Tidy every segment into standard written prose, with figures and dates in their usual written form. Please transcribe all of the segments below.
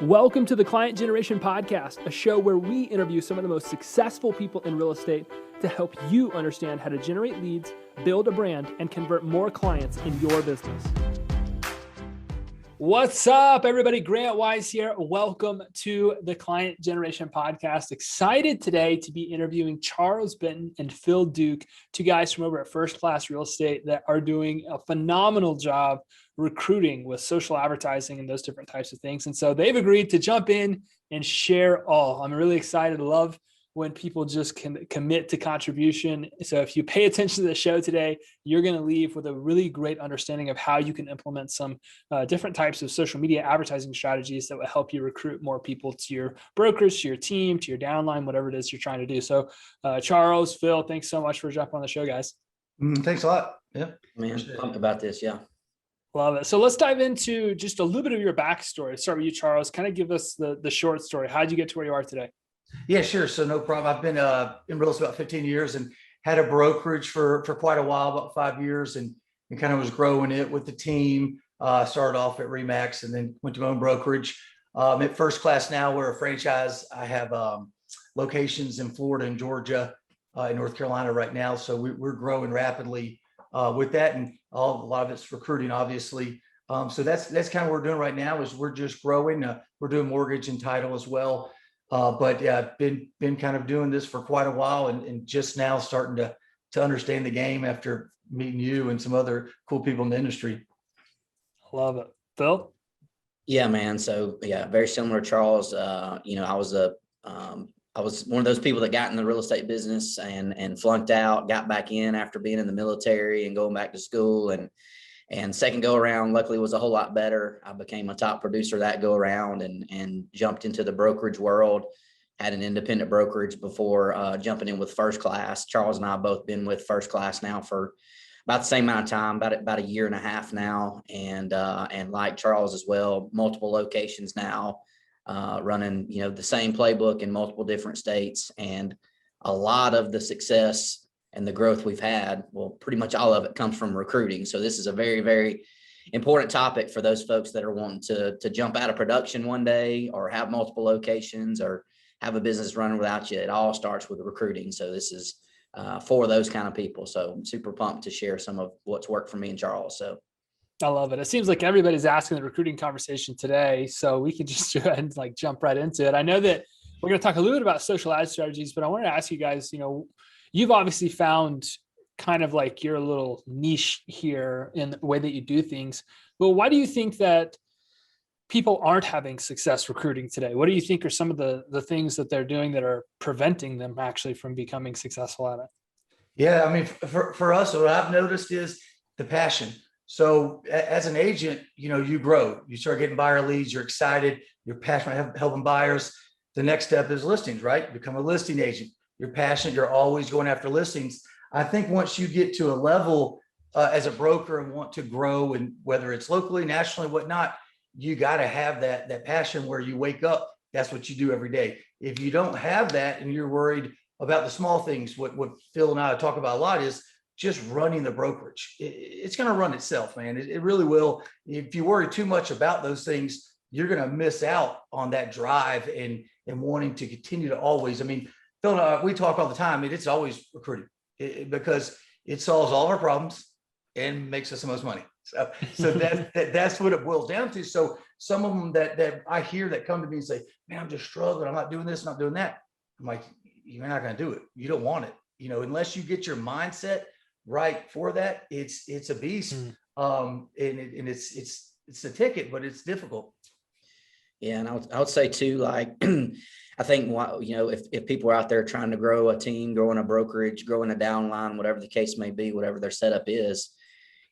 Welcome to the Client Generation Podcast, a show where we interview some of the most successful people in real estate to help you understand how to generate leads, build a brand, and convert more clients in your business. What's up, everybody? Grant Wise here. Welcome to the Client Generation Podcast. Excited today to be interviewing Charles Benton and Phil Duke, two guys from over at First Class Real Estate that are doing a phenomenal job recruiting with social advertising and those different types of things. And so they've agreed to jump in and share all. I'm really excited. Love when people just can commit to contribution. So if you pay attention to the show today, you're going to leave with a really great understanding of how you can implement some different types of social media advertising strategies that will help you recruit more people to your brokerage, to your team, to your downline, whatever it is you're trying to do. So Charles, Phil, thanks so much for jumping on the show, guys. Thanks a lot. Yeah, man, pumped about this. Yeah. Love it. So let's dive into just a little bit of your backstory. Start with you, Charles. Kind of give us the short story. How'd you get to where you are today? Yeah, sure. So no problem. I've been in real estate about 15 years and had a brokerage for quite a while, about 5 years, and kind of was growing it with the team. Started off at Remax and then went to my own brokerage. At First Class now, we're a franchise. I have locations in Florida and Georgia, in North Carolina right now. So we're growing rapidly with that, and a lot of it's recruiting, obviously. So that's kind of what we're doing right now is we're just growing. We're doing mortgage and title as well. But yeah, been kind of doing this for quite a while and just now starting to understand the game after meeting you and some other cool people in the industry. Love it. Phil? Yeah, man. So yeah, very similar to Charles. I was one of those people that got in the real estate business and flunked out, got back in after being in the military and going back to school, and second go around, luckily, was a whole lot better. I became a top producer that go around and jumped into the brokerage world. Had an independent brokerage before jumping in with First Class. Charles and I have both been with First Class now for about the same amount of time, about a year and a half now, and like Charles as well, multiple locations now, running the same playbook in multiple different states, and a lot of the success and the growth we've had, well, pretty much all of it comes from recruiting. So this is a very, very important topic for those folks that are wanting to jump out of production one day or have multiple locations or have a business running without you. It all starts with recruiting. So this is for those kind of people. So I'm super pumped to share some of what's worked for me and Charles. So I love it. It seems like everybody's asking the recruiting conversation today, so we can just go ahead and jump right into it. I know that we're going to talk a little bit about social ad strategies, but I wanted to ask you guys, you've obviously found kind of like your little niche here in the way that you do things. But why do you think that people aren't having success recruiting today? What do you think are some of the things that they're doing that are preventing them actually from becoming successful at it? Yeah, I mean, for us, what I've noticed is the passion. So as an agent, you grow, you start getting buyer leads, you're excited, you're passionate about helping buyers. The next step is listings, right? Become a listing agent. You're passionate. You're always going after listings. I think once you get to a level as a broker and want to grow, and whether it's locally, nationally, whatnot, you got to have that passion where you wake up. That's what you do every day. If you don't have that and you're worried about the small things, what Phil and I talk about a lot is just running the brokerage. It's going to run itself, man. It really will. If you worry too much about those things, you're going to miss out on that drive and wanting to continue to always, Phil and I, we talk all the time. It's always recruiting because it solves all of our problems and makes us the most money. So that's what it boils down to. So some of them that I hear that come to me and say, man, I'm just struggling. I'm not doing this, not doing that. I'm like, you're not going to do it. You don't want it. Unless you get your mindset right for that, it's a beast. And it's a ticket, but it's difficult. Yeah, and I would say too, like, I think, if people are out there trying to grow a team, growing a brokerage, growing a downline, whatever the case may be, whatever their setup is,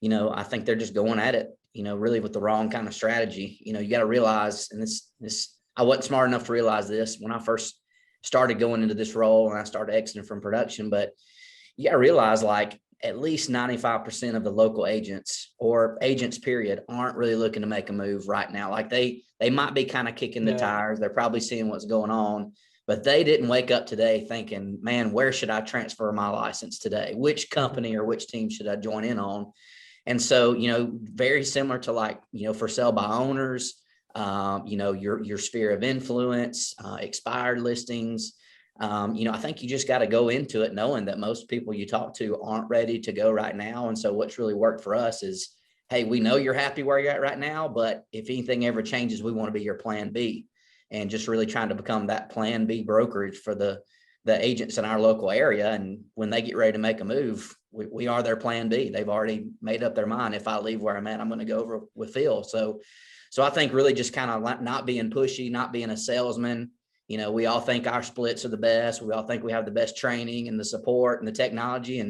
I think they're just going at it, really with the wrong kind of strategy. You got to realize, and this, I wasn't smart enough to realize this when I first started going into this role and I started exiting from production, but you got to realize, like, at least 95% of the local agents or agents period aren't really looking to make a move right now. Like they might be kind of kicking the tires. They're probably seeing what's going on, but they didn't wake up today thinking, man, where should I transfer my license today? Which company or which team should I join in on? And so, very similar to for sale by owners, your sphere of influence, expired listings. I think you just got to go into it knowing that most people you talk to aren't ready to go right now. And so what's really worked for us is, hey, we know you're happy where you're at right now, but if anything ever changes, we want to be your plan B, and just really trying to become that plan B brokerage for the agents in our local area. And when they get ready to make a move, we are their plan B. They've already made up their mind. If I leave where I'm at, I'm going to go over with Phil. So I think really just kind of not being pushy, not being a salesman. We all think our splits are the best. We all think we have the best training and the support and the technology.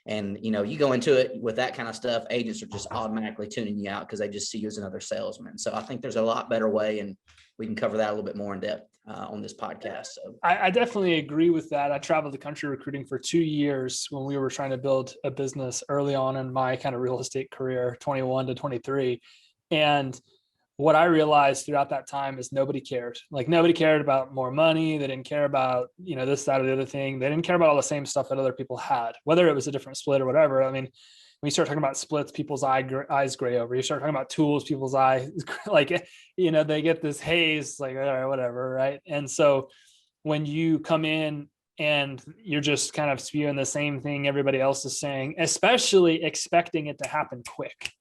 And you go into it with that kind of stuff, agents are just automatically tuning you out because they just see you as another salesman. So I think there's a lot better way, and we can cover that a little bit more in depth on this podcast. So I definitely agree with that. I traveled the country recruiting for 2 years when we were trying to build a business early on in my kind of real estate career, 21 to 23. And what I realized throughout that time is nobody cared. Like, nobody cared about more money. They didn't care about, this, that, or the other thing. They didn't care about all the same stuff that other people had, whether it was a different split or whatever. I mean, when you start talking about splits, people's eyes gray over. You start talking about tools, people's eyes, like, they get this haze, like, all right, whatever. Right. And so when you come in and you're just kind of spewing the same thing everybody else is saying, especially expecting it to happen quick.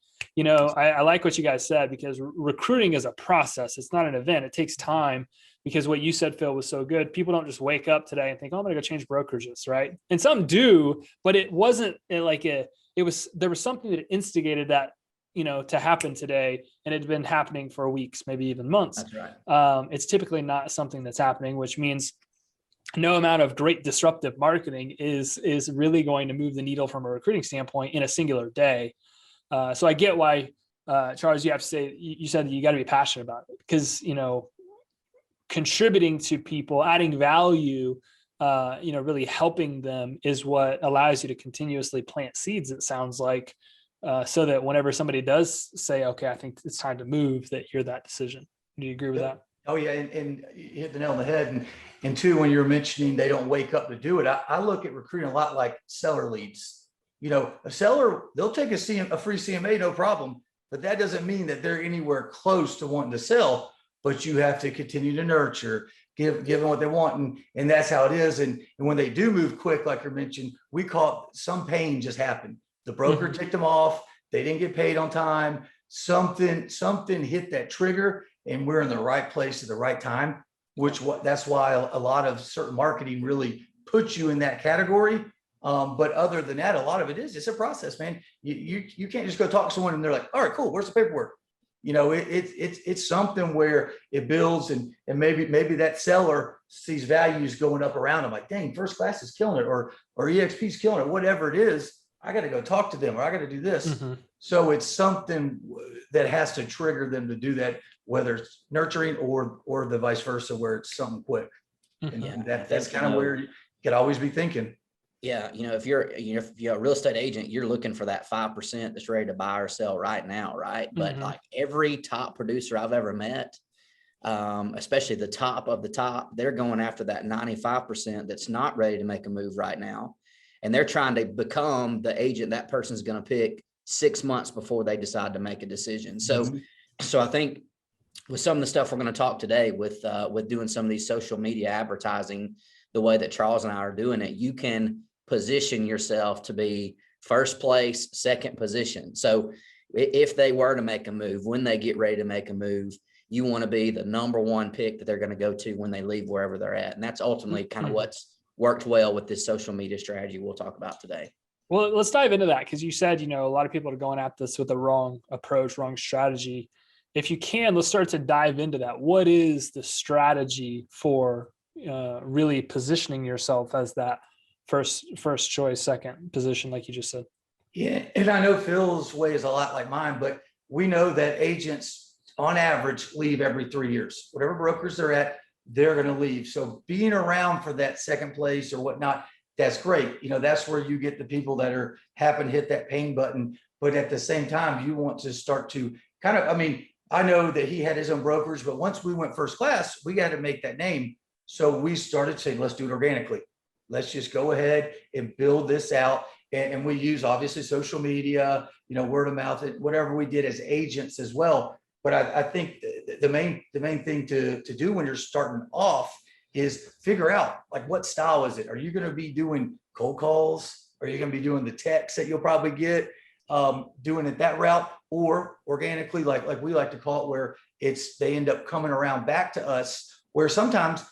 I like what you guys said, because recruiting is a process. It's not an event. It takes time, because what you said, Phil, was so good. People don't just wake up today and think, oh, I'm going to go change brokerages. Right. And some do, but it wasn't like there was something that instigated that, to happen today. And it had been happening for weeks, maybe even months. that's right. It's typically not something that's happening, which means no amount of great disruptive marketing is really going to move the needle from a recruiting standpoint in a singular day. So I get why, Charles, you have to say, you said you got to be passionate about it, because, contributing to people, adding value, really helping them is what allows you to continuously plant seeds, it sounds like, so that whenever somebody does say, okay, I think it's time to move, that you're that decision. Do you agree with that? Oh yeah. And you hit the nail on the head. And two, when you're mentioning they don't wake up to do it, I look at recruiting a lot like seller leads. A seller, they'll take a free CMA, no problem, but that doesn't mean that they're anywhere close to wanting to sell. But you have to continue to nurture, give them what they want, and that's how it is. And when they do move quick, like you mentioned, we call it, some pain just happened. The broker ticked them off. They didn't get paid on time. Something hit that trigger, and we're in the right place at the right time. That's why a lot of certain marketing really puts you in that category. But other than that, a lot of it's a process, man. You can't just go talk to someone and they're like, all right, cool, where's the paperwork? It's something where it builds, and maybe that seller sees values going up around them, like, dang, First Class is killing it, or EXP is killing it, whatever it is. I got to go talk to them, or I got to do this. Mm-hmm. So it's something that has to trigger them to do that, whether it's nurturing or the vice versa, where it's something quick. Mm-hmm. And that's kind of where you could always be thinking. Yeah. If you're a real estate agent, you're looking for that 5% that's ready to buy or sell right now. Right. But mm-hmm. like every top producer I've ever met, especially the top of the top, they're going after that 95% that's not ready to make a move right now. And they're trying to become the agent that person's going to pick 6 months before they decide to make a decision. So, mm-hmm. so I think with some of the stuff we're going to talk today with doing some of these social media advertising, the way that Charles and I are doing it, you can position yourself to be first place, second position. So if they were to make a move, when they get ready to make a move, you want to be the number one pick that they're going to go to when they leave wherever they're at. And that's ultimately kind of what's worked well with this social media strategy we'll talk about today. Well, let's dive into that, because you said, a lot of people are going at this with the wrong approach, wrong strategy. If you can, let's start to dive into that. What is the strategy for really positioning yourself as that first choice, second position, like you just said? Yeah. And I know Phil's way is a lot like mine, but we know that agents on average leave every 3 years. Whatever brokers they're at, they're going to leave. So being around for that second place or whatnot, that's great. That's where you get the people that happen to hit that pain button. But at the same time, you want to start to I know that he had his own brokerage, but once we went First Class, we got to make that name. So we started saying, let's do it organically. Let's just go ahead and build this out. And we use obviously social media, word of mouth, whatever we did as agents as well. But I think the main thing to do when you're starting off is figure out like what style is it? Are you going to be doing cold calls? Are you going to be doing the text that you'll probably get, doing it that route, or organically, like we like to call it, where they end up coming around back to us, where sometimes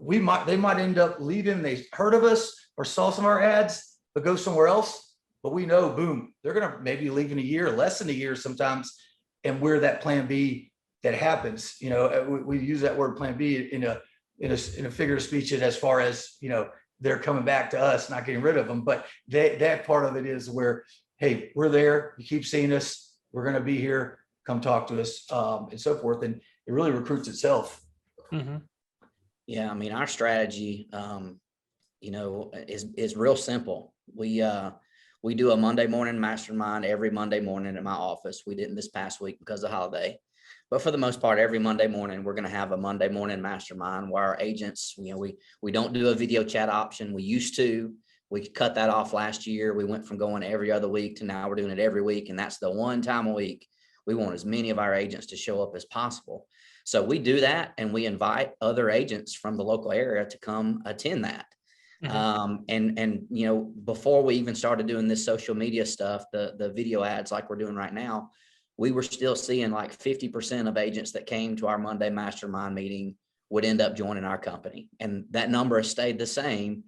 they might end up leaving. They heard of us or saw some of our ads, but go somewhere else. But we know, boom, they're going to maybe leave in a year, less than a year sometimes. And we're that plan B that happens. We use that word plan B in a figure of speech as far as, they're coming back to us, not getting rid of them. But that part of it is where, hey, we're there. You keep seeing us. We're going to be here. Come talk to us, and so forth. And it really recruits itself. Mm-hmm. Yeah. I mean, our strategy, is real simple. We do a Monday morning mastermind every Monday morning at my office. We didn't this past week because of the holiday, but for the most part, every Monday morning, we're going to have a Monday morning mastermind where our agents, we don't do a video chat option. We used to. We cut that off last year. We went from going every other week to now we're doing it every week. And that's the one time a week we want as many of our agents to show up as possible. So we do that, and we invite other agents from the local area to come attend that. Mm-hmm. Before we even started doing this social media stuff, the video ads like we're doing right now, we were still seeing like 50% of agents that came to our Monday mastermind meeting would end up joining our company. And that number has stayed the same.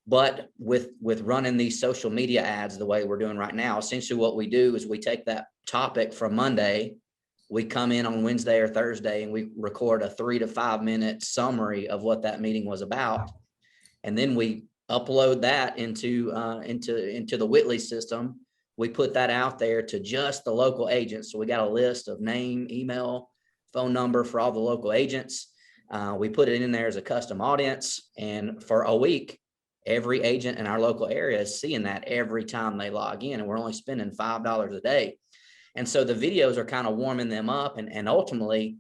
But with running these social media ads the way we're doing right now, essentially what we do is we take that topic from Monday, we come in on Wednesday or Thursday, and we record a 3 to 5 minute summary of what that meeting was about. And then we upload that into the Witly system. We put that out there to just the local agents. So we got a list of name, email, phone number for all the local agents. We put it in there as a custom audience. And for a week, every agent in our local area is seeing that every time they log in. And we're only spending $5 a day. And so the videos are kind of warming them up. And ultimately,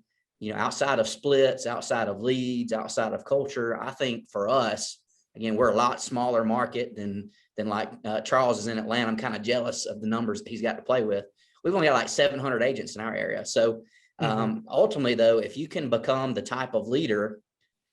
outside of splits, outside of leads, outside of culture, I think for us, again, we're a lot smaller market than like Charles is in Atlanta. I'm kind of jealous of the numbers he's got to play with. We've only got like 700 agents in our area. So ultimately, though, if you can become the type of leader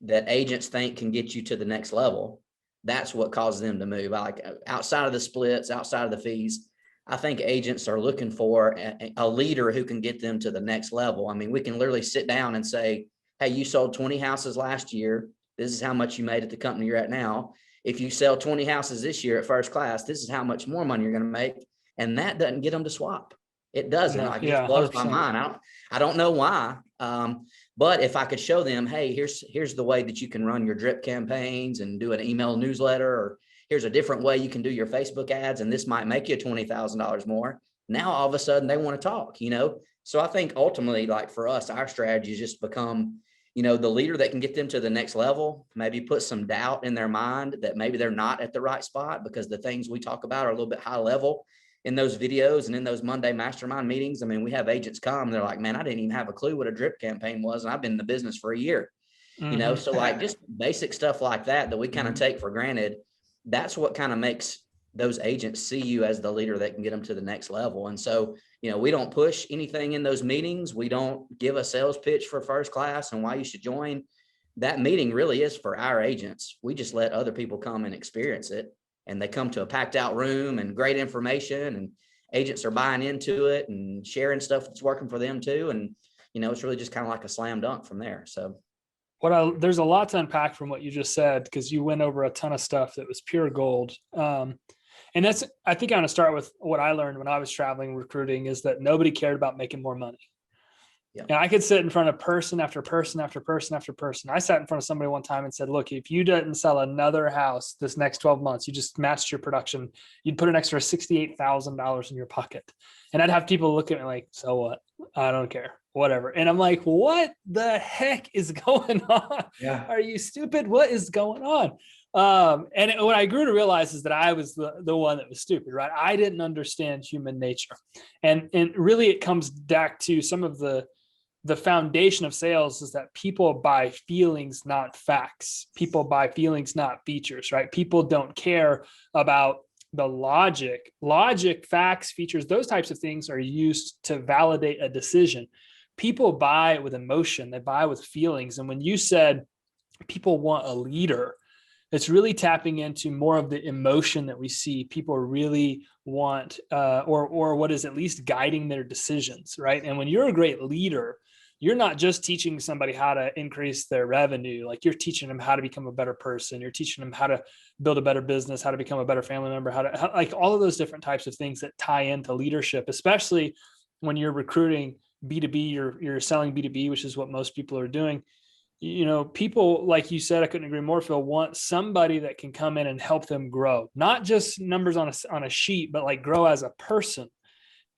that agents think can get you to the next level, that's what causes them to move. Like outside of the splits, outside of the fees, I think agents are looking for a leader who can get them to the next level. I mean, we can literally sit down and say, hey, you sold 20 houses last year. This is how much you made at the company you're at now. If you sell 20 houses this year at first class, this is how much more money you're going to make. And that doesn't get them to swap. It doesn't. No, Like, yeah, it blows 100%. my mind. I don't know why. But if I could show them, hey, here's the way that you can run your drip campaigns and do an email newsletter, or here's a different way you can do your Facebook ads, and this might make you $20,000 more. Now, all of a sudden they want to talk, So I think ultimately, like for us, our strategy is just become, the leader that can get them to the next level, maybe put some doubt in their mind that maybe they're not at the right spot because the things we talk about are a little bit high level in those videos and in those Monday mastermind meetings. I mean, we have agents come, they're like, man, I didn't even have a clue what a drip campaign was. And I've been in the business for a year, so like just basic stuff like that we kind of take for granted. That's what kind of makes those agents see you as the leader that can get them to the next level. And so, we don't push anything in those meetings. We don't give a sales pitch for first class and why you should join. That meeting really is for our agents. We just let other people come and experience it. And they come to a packed out room and great information, and agents are buying into it and sharing stuff that's working for them too. And, it's really just kind of like a slam dunk from there. So there's a lot to unpack from what you just said, because you went over a ton of stuff that was pure gold. And I think I'm going to start with what I learned when I was traveling recruiting, is that nobody cared about making more money. Yeah. And I could sit in front of person after person after person after person. I sat in front of somebody one time and said, look, if you didn't sell another house this next 12 months, you just matched your production, you'd put an extra $68,000 in your pocket. And I'd have people look at me like, so what? I don't care, whatever. And I'm like, what the heck is going on? Yeah. Are you stupid? What is going on? And what I grew to realize is that I was the one that was stupid, right? I didn't understand human nature. And really it comes back to some of the foundation of sales is that people buy feelings, not facts. People buy feelings, not features, right? People don't care about the logic, facts, features. Those types of things are used to validate a decision. people buy with emotion, they buy with feelings. And when you said people want a leader, it's really tapping into more of the emotion that we see people really want, or what is at least guiding their decisions, right? And when you're a great leader, you're not just teaching somebody how to increase their revenue. Like, you're teaching them how to become a better person. You're teaching them how to build a better business, how to become a better family member, like all of those different types of things that tie into leadership, especially when you're recruiting B2B, you're selling B2B, which is what most people are doing. People, like you said, I couldn't agree more, Phil, want somebody that can come in and help them grow, not just numbers on a sheet, but like grow as a person.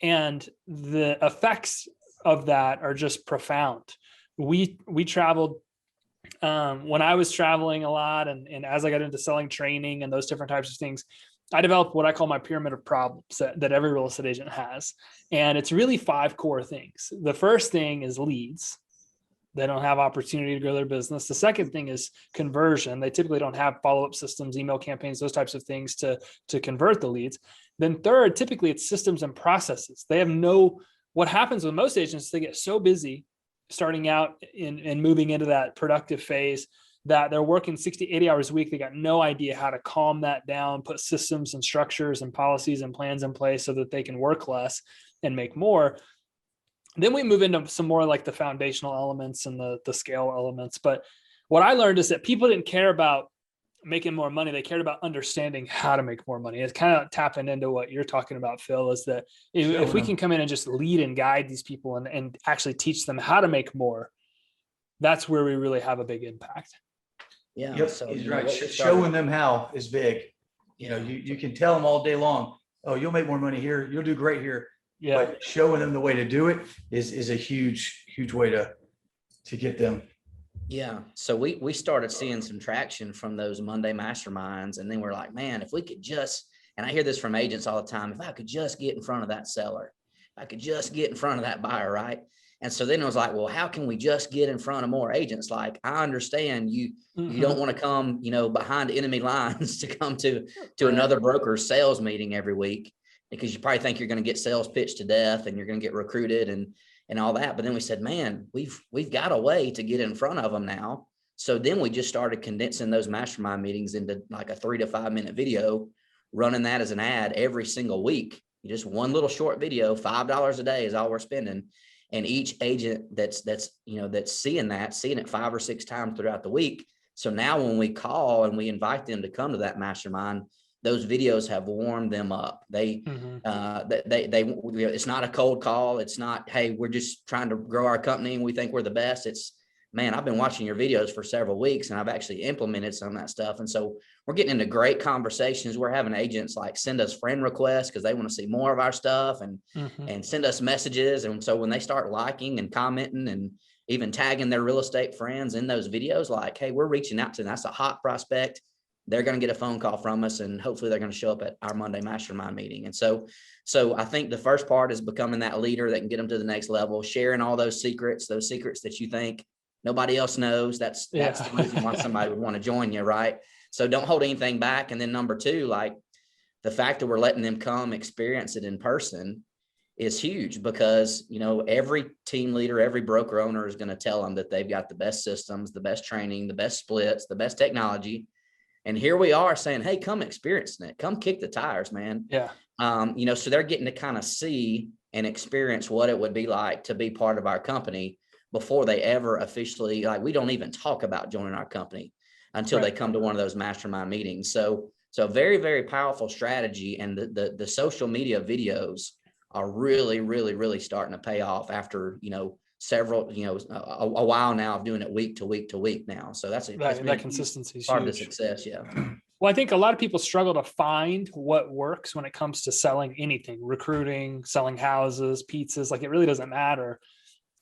And the effects of that are just profound. We traveled when I was traveling a lot, and as I got into selling training and those different types of things, I developed what I call my pyramid of problems that every real estate agent has. And it's really 5 core things. The first thing is leads. They don't have opportunity to grow their business. The second thing is conversion. They typically don't have follow-up systems, email campaigns, those types of things to convert the leads. Then third, typically it's systems and processes. They have what happens with most agents, they get so busy starting out and moving into that productive phase that they're working 60, 80 hours a week. They got no idea how to calm that down, put systems and structures and policies and plans in place so that they can work less and make more. Then we move into some more like the foundational elements and the scale elements. But what I learned is that people didn't care about making more money. They cared about understanding how to make more money. It's kind of tapping into what you're talking about, Phil, is that if we can come in and just lead and guide these people and actually teach them how to make more, that's where we really have a big impact. Yeah. Yep, So he's right. Showing them how is big. You can tell them all day long, oh, you'll make more money here. You'll do great here. Yeah. But showing them the way to do it is a huge way to get them. Yeah. So we started seeing some traction from those Monday masterminds. And then we're like, man, if we could just, and I hear this from agents all the time, if I could just get in front of that seller, if I could just get in front of that buyer, right? And so then it was like, well, how can we just get in front of more agents? Like, I understand you don't want to come, behind enemy lines to come to another broker's sales meeting every week, because you probably think you're going to get sales pitched to death and you're going to get recruited and all that. But then we said, man, we've got a way to get in front of them now. So then we just started condensing those mastermind meetings into like a 3 to 5 minute video, running that as an ad every single week. Just one little short video, $5 a day is all we're spending. And each agent that's seeing it 5 or 6 times throughout the week. So now when we call and we invite them to come to that mastermind, those videos have warmed them up. They it's not a cold call. It's not, hey, we're just trying to grow our company and we think we're the best. It's, man, I've been watching your videos for several weeks and I've actually implemented some of that stuff. And so we're getting into great conversations. We're having agents like send us friend requests because they want to see more of our stuff and send us messages. And so when they start liking and commenting and even tagging their real estate friends in those videos, like, hey, we're reaching out to them. That's a hot prospect. They're going to get a phone call from us and hopefully they're going to show up at our Monday mastermind meeting. And so I think the first part is becoming that leader that can get them to the next level, sharing all those secrets that you think nobody else knows. That's the reason why somebody would want to join you. Right. So don't hold anything back. And then number 2, like the fact that we're letting them come experience it in person is huge, because, every team leader, every broker owner is going to tell them that they've got the best systems, the best training, the best splits, the best technology. And here we are saying, hey, come experience it. Come kick the tires, man. Yeah. So they're getting to kind of see and experience what it would be like to be part of our company before they ever officially, like, we don't even talk about joining our company until they come to one of those mastermind meetings. So very, very powerful strategy. And the social media videos are really, really, really starting to pay off after, several, a while now of doing it week to week to week now. So that's that consistency is part of the success. Yeah. Well, I think a lot of people struggle to find what works when it comes to selling anything, recruiting, selling houses, pizzas, like it really doesn't matter.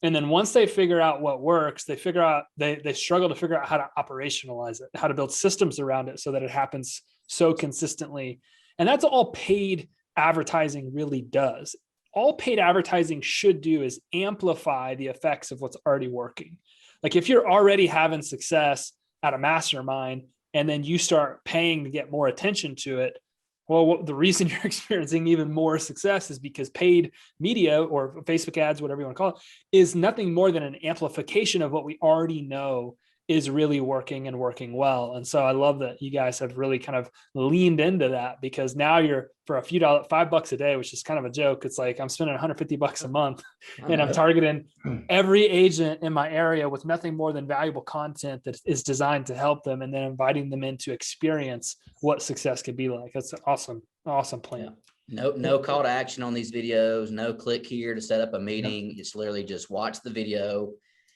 And then once they figure out what works, they struggle to figure out how to operationalize it, how to build systems around it so that it happens so consistently. And that's all paid advertising really does. All paid advertising should do is amplify the effects of what's already working. Like if you're already having success at a mastermind and then you start paying to get more attention to it, Well, the reason you're experiencing even more success is because paid media or Facebook ads, whatever you want to call it, is nothing more than an amplification of what we already know is really working and working well. And so I love that you guys have really kind of leaned into that, because now you're, for a few dollars, $5 a day, which is kind of a joke. It's like I'm spending $150 a month and I'm targeting every agent in my area with nothing more than valuable content that is designed to help them, and then inviting them in to experience what success could be like. That's an awesome plan. No call to action on these videos, no click here to set up a meeting. It's literally just watch the video.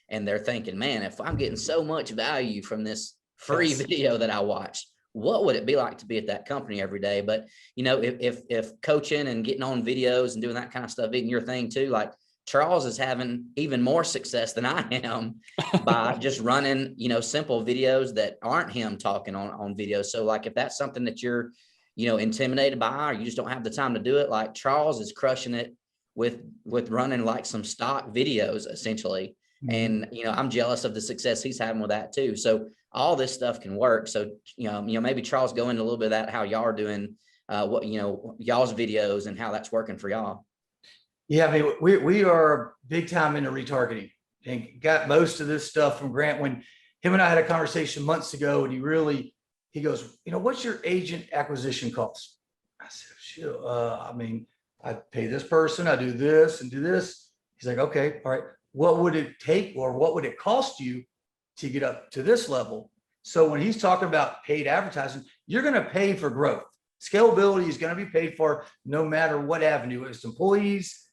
And they're thinking, man, if I'm getting so much value from this free video that I watched, what would it be like to be at that company every day? But, you know, if coaching and getting on videos and doing that kind of stuff isn't your thing too, like Charles is having even more success than I am by just running, you know, simple videos that aren't him talking on videos. So like, if that's something that you're, you know, intimidated by, or you just don't have the time to do it, like Charles is crushing it with running like some stock videos essentially. And, you know, I'm jealous of the success he's having with that too. So all this stuff can work. So, you know, maybe Charles, go into a little bit of that, how y'all are doing, what, you know, y'all's videos and how that's working for y'all. Yeah, I mean, we are big time into retargeting, and got most of this stuff from Grant. When him and I had a conversation months ago, and he goes, you know, what's your agent acquisition cost? I said, sure. I mean, I pay this person, I do this and do this. He's like, okay, all right. What would it take, or what would it cost you to get up to this level? So when he's talking about paid advertising, you're going to pay for growth. Scalability is going to be paid for no matter what avenue. It's employees,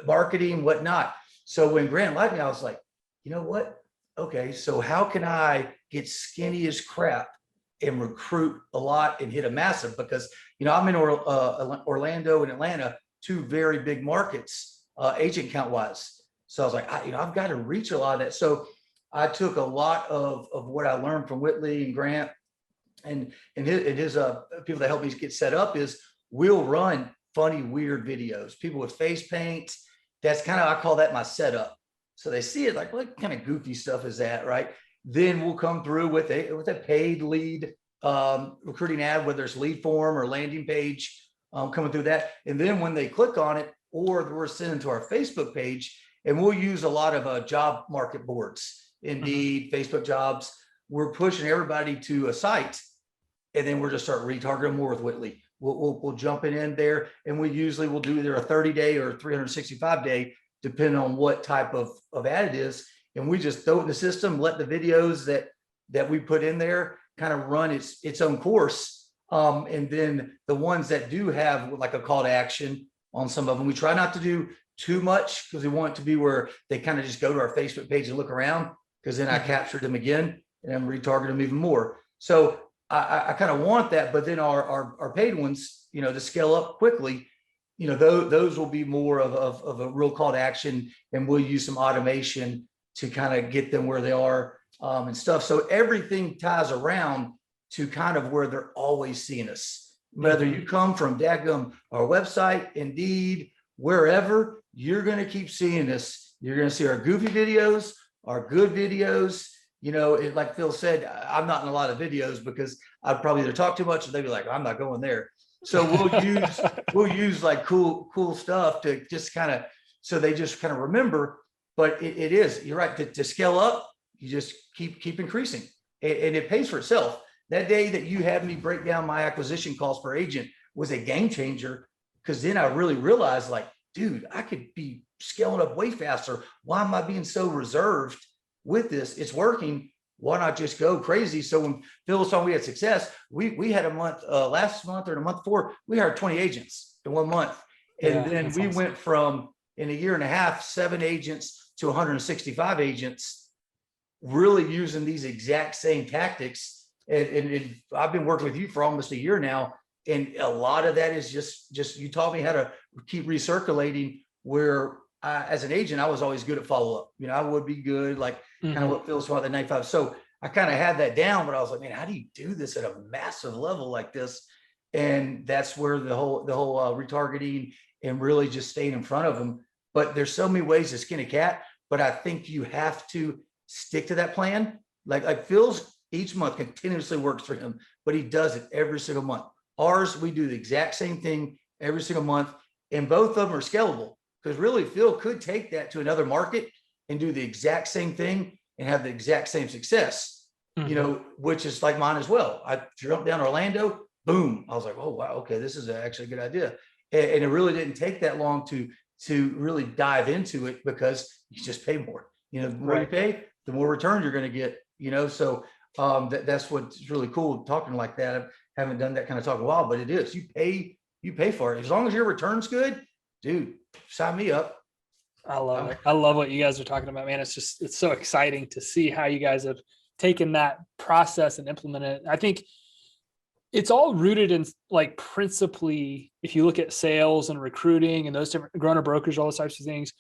marketing, whatnot. So when Grant liked me, I was like, you know what? Okay, so how can I get skinny as crap and recruit a lot and hit a massive? Because, you know, I'm in Orlando and Atlanta, two very big markets, agent count wise. So I was like, I've got to reach a lot of that. So I took a lot of what I learned from Witly and Grant and his people that help me get set up. Is we'll run funny, weird videos, people with face paint. That's kind of, I call that my setup. So they see it like, what kind of goofy stuff is that, right? Then we'll come through with a paid lead recruiting ad, whether it's lead form or landing page, coming through that. And then when they click on it, or we're sending to our Facebook page, and we'll use a lot of job market boards, Indeed, Facebook jobs. We're pushing everybody to a site, and then we're just start retargeting more with Witly. We'll jump in there, and we usually will do either a 30-day or 365-day, depending on what type of ad it is. And we just throw it in the system, let the videos that we put in there kind of run its own course. And then the ones that do have like a call to action on some of them, we try not to do too much, because we want it to be where they kind of just go to our Facebook page and look around, because then I captured them again and I'm retargeting them even more. So I kind of want that, but then our paid ones, you know, to scale up quickly, you know, those will be more of a real call to action, and we'll use some automation to kind of get them where they are and stuff. So everything ties around to kind of where they're always seeing us. Whether you come from Dadgum, our website, Indeed, wherever, you're going to keep seeing us. You're going to see our goofy videos, our good videos. You know, like Phil said, I'm not in a lot of videos because I'd probably either talk too much, or they'd be like, I'm not going there. So we'll use like cool stuff to just kind of, so they just kind of remember. But it is, you're right, to scale up, you just keep increasing, and it pays for itself. That day that you had me break down my acquisition costs per agent was a game changer, because then I really realized, like, dude, I could be scaling up way faster. Why am I being so reserved with this? It's working. Why not just go crazy? So when Phil was talking we had success, we had a month, last month or the month before, we hired 20 agents in 1 month. And then we went from, in a year and a half, 7 agents to 165 agents, really using these exact same tactics. And I've been working with you for almost a year now. And a lot of that is just you taught me how to keep recirculating, where as an agent, I was always good at follow up. You know, I would be good, like kind of what Phil's about the 95. So I kind of had that down, but I was like, man, how do you do this at a massive level like this? And that's where the whole retargeting and really just staying in front of them. But there's so many ways to skin a cat, but I think you have to stick to that plan. Like Phil's each month continuously works for him, but he does it every single month. Ours, we do the exact same thing every single month, and both of them are scalable, because really Phil could take that to another market and do the exact same thing and have the exact same success, which is like mine as well. I jumped down to Orlando, boom. I was like, oh, wow, okay, this is actually a good idea. And it really didn't take that long to really dive into it, because you just pay more. The more you pay, the more return you're going to get, so that's what's really cool talking like that. I haven't done that kind of talk in a while, but it is, you pay for it. As long as your return's good, dude, sign me up. I love it. I love what you guys are talking about, man. It's so exciting to see how you guys have taken that process and implemented it. I think it's all rooted in, like, principally, if you look at sales and recruiting and those different growing a brokerage, all those types of things,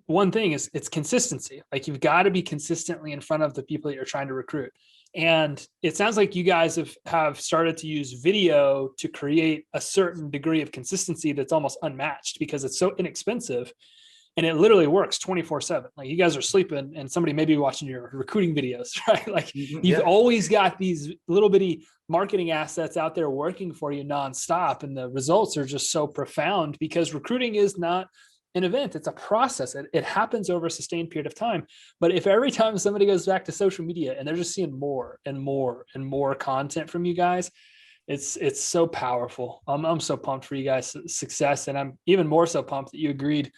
one thing is it's consistency. Like, you've got to be consistently in front of the people that you're trying to recruit. And it sounds like you guys have started to use video to create a certain degree of consistency that's almost unmatched, because it's so inexpensive. And it literally works 24/7. Like, you guys are sleeping and somebody may be watching your recruiting videos, right? Like, you've always got these little bitty marketing assets out there working for you nonstop. And the results are just so profound, because recruiting is not an event. It's a process. It happens over a sustained period of time. But if every time somebody goes back to social media and they're just seeing more and more and more content from you guys, it's so powerful. I'm so pumped for you guys' success. And I'm even more so pumped that you agreed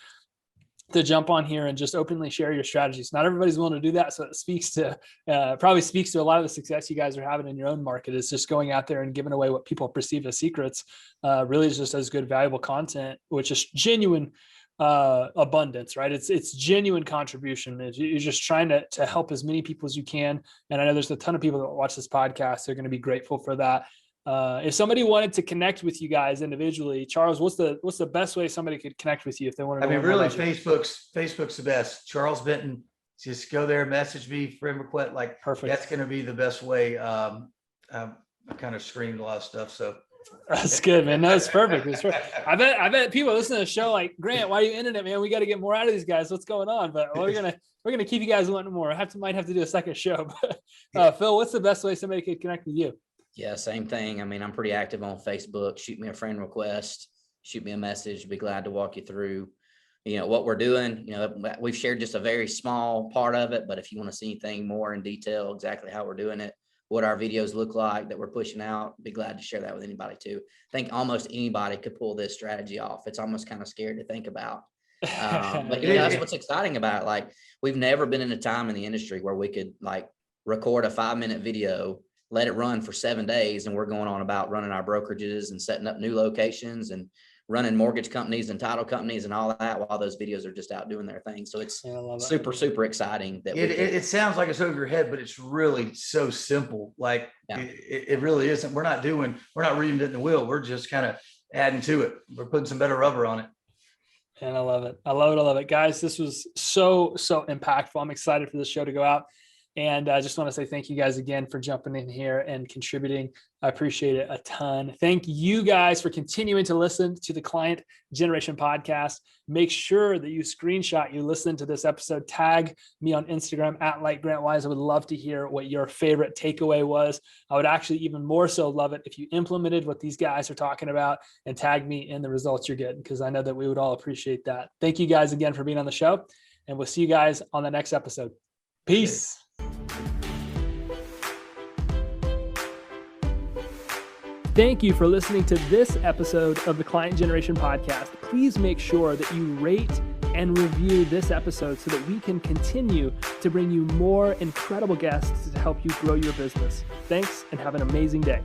to jump on here and just openly share your strategies. Not everybody's willing to do that. So it probably speaks to a lot of the success you guys are having in your own market, is just going out there and giving away what people perceive as secrets, really is just as good, valuable content, which is genuine abundance, right? It's genuine contribution. You're just trying to help as many people as you can. And I know there's a ton of people that watch this podcast. They're going to be grateful for that. If somebody wanted to connect with you guys individually, Charles, what's the best way somebody could connect with you if they want to? Really, Facebook's the best. Charles Benton. Just go there, message me, friend request. Like, perfect. That's going to be the best way. I kind of screamed a lot of stuff, so that's good, man. No, it's perfect. It's perfect. I bet people listening to the show like, Grant, why are you ending it, man? We got to get more out of these guys. What's going on? But we're gonna keep you guys wanting more. Might have to do a second show. But Phil, what's the best way somebody could connect with you? Yeah, same thing. I'm pretty active on Facebook. Shoot me a friend request, shoot me a message. Be glad to walk you through, what we're doing. We've shared just a very small part of it, but if you want to see anything more in detail, exactly how we're doing it, what our videos look like that we're pushing out, be glad to share that with anybody too. I think almost anybody could pull this strategy off. It's almost kind of scary to think about. But that's what's exciting about it. Like, we've never been in a time in the industry where we could record a 5-minute video, let it run for 7 days, and we're going on about running our brokerages and setting up new locations and running mortgage companies and title companies and all that, while those videos are just out doing their thing. So it's super exciting. That it sounds like it's over your head, but it's really so simple. Like, it really isn't. We're not reinventing the wheel. We're just kind of adding to it. We're putting some better rubber on it. And I love it. Guys, this was so impactful. I'm excited for this show to go out. And I just want to say thank you guys again for jumping in here and contributing. I appreciate it a ton. Thank you guys for continuing to listen to the Client Generation Podcast. Make sure that you screenshot, you listen to this episode, tag me on Instagram @LikeGrantWise. I would love to hear what your favorite takeaway was. I would actually even more so love it if you implemented what these guys are talking about and tag me in the results you're getting, because I know that we would all appreciate that. Thank you guys again for being on the show, and we'll see you guys on the next episode. Peace. Thank you for listening to this episode of the Client Generation Podcast. Please make sure that you rate and review this episode so that we can continue to bring you more incredible guests to help you grow your business. Thanks, and have an amazing day.